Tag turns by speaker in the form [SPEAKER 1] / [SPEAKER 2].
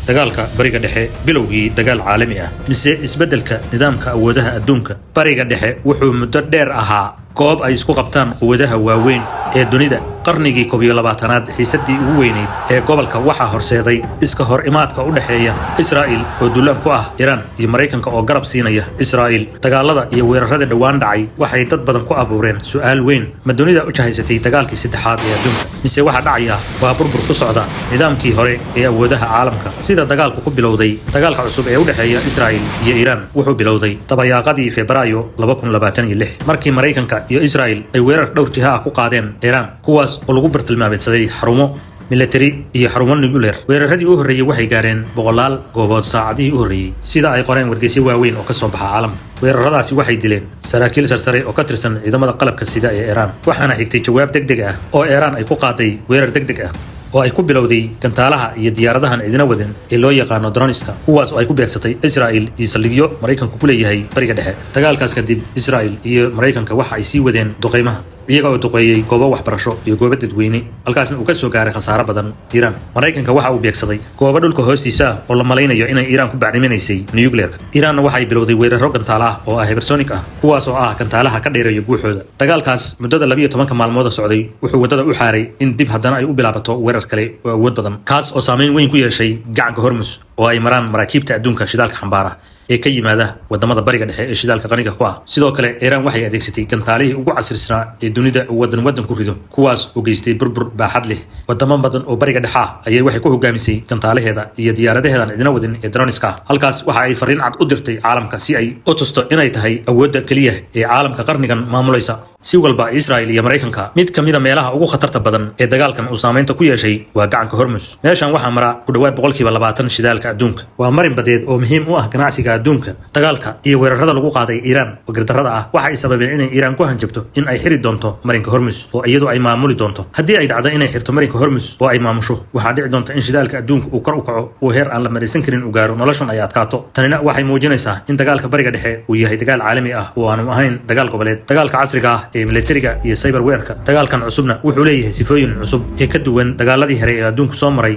[SPEAKER 1] dagaalka bariga dhexe bilowgii dagaal caalami ah mise isbeddelka nidaamka awoodaha adduunka. Bariga dhexe wuxuu muddo dheer ahaa goob ay isku qabtaan quwadaha waaweyn ee dunida. qarnigii 12aad xiisadii ugu weyneyd ee gobolka waxaa horseeday iska hor imaadka u dhaxeeya Israa'iil oo duulaan ku ah Iran iyo Mareykanka oo garab siinaya Israa'iil. dagaalada iyo weerarada dhawaan dhacay waxay dad badan ku abuureen su'aal weyn: ma dunida u jahaysatay dagaalkii saddexaad ee adduunka mise waxa dhacaya waa burbur ku socda nidaamkii hore ee awoodaha caalamka? Sida dagaalku ku bilowday, dagaalka cusub ee u dhaxeeya Israa'iil iyo Iran wuxuu bilowday tabayaaqadii Febraayo 2026 markii Mareykanka iyo Israa'iil ay weerar dhowr jiha ah ku qaadeen Iran, kuwaas oo lagu bartilmaameedsaday xarumo military iyo xarumo nuclear. weeraradii u horreeyay waxay gaareen boqolaal goobood saacadihii u horreeyay, sida ay qoreen wargeysyo waaweyn oo ka soo baxa caalamka. weeraradaasi waxay dileen saraakiil sarsare oo ka tirsan ciidamada qalabka sida ee Iran, waxaana xigtay jawaab degdeg ah oo Iran ay ku qaaday weerar degdeg ah oo ay ku bilowday gantaalaha iyo diyaaradahan ciidina wadin ee loo yaqaano droniska, kuwaas oo ay ku beegsatay Israa'iil iyo saldhigyo Mareykanku ku leeyahay bariga dhexe. dagaalkaas kadib, Israa'iil iyo Mareykanka waxa ay sii wadeen duqeymaha, iyaga oo duqeeyay goobo waxbarasho iyo goobo dadweyne, halkaasna uu ka soo gaaray khasaaro badan Iran. Mareykanka waxa uu beegsaday goobo dhulka hoostiisa ah oo la malaynayo inay Iran ku bacriminaysay nuclearka. Iranna waxay bilowday weeraro gantaala ah oo hypersonic ah, kuwaas oo ah gantaalaha ka dheereeya guuxooda. dagaalkaas muddada 12 maalmood socday wuxuu wadada u xaaray in dib haddana ay u bilaabato weerar kale oo awood badan, kaas oo saameyn weyn ku yeeshay gacanka Hormuz oo ay maraan maraakiibta adduunka shidaalka xambaara ee ka yimaada wadamada bariga dhexe ee shidaalka qaniga ku ah. sidoo kale Iran waxay adeegsatay gantaalihii ugu casrisanaa ee dunida wadan ku rido, kuwaas oo geystay burbur baaxad leh. wadamo badan oo bariga dhexe ah ayay waxay ku hogaamisay gantaalaheeda iyo diyaaradaheedan ciidina wadin ee droniska. halkaas waxa ay fariin cad u dirtay caalamka si ay u tusto inay tahay awoodda kaliya ee caalamka qarnigan maamulaysa. si walba Israa'iil iyo Mareykanka, mid kamida meelaha ugu khatarta badan ee dagaalkan uu saameynta ku yeeshay waa gacanka Hormuz. meeshan waxaa mara ku dhawaad 20% shidaalka adduunka. waa marin badeed oo muhiim u ah ganacsiga adduunka. dagaalka iyo weerarada lagu qaaday Iran oo gardarrada ah waxa ay sababeen inay Iran ku hanjabto in ay xiri doonto marinka Hormuz oo iyadu ay maamuli doonto. haddii ay dhacdo inay xirto marinka Hormuz oo ay maamusho, waxaa dhici doonta in shidaalka adduunka uu kor u kaco oo heer aan la maraysan karin u gaaro, noloshan ay adkaato. tanina waxay muujinaysaa in dagaalka bariga dhexe uu yahay dagaal caalami ah oo aanu ahayn dagaal goboleed. dagaalka casriga ah ee militariga iyo cyberwarka, dagaalkan cusubna wuxuu leeyahay sifooyin cusub ee ka duwan dagaaladii hore ee adduunku soo maray.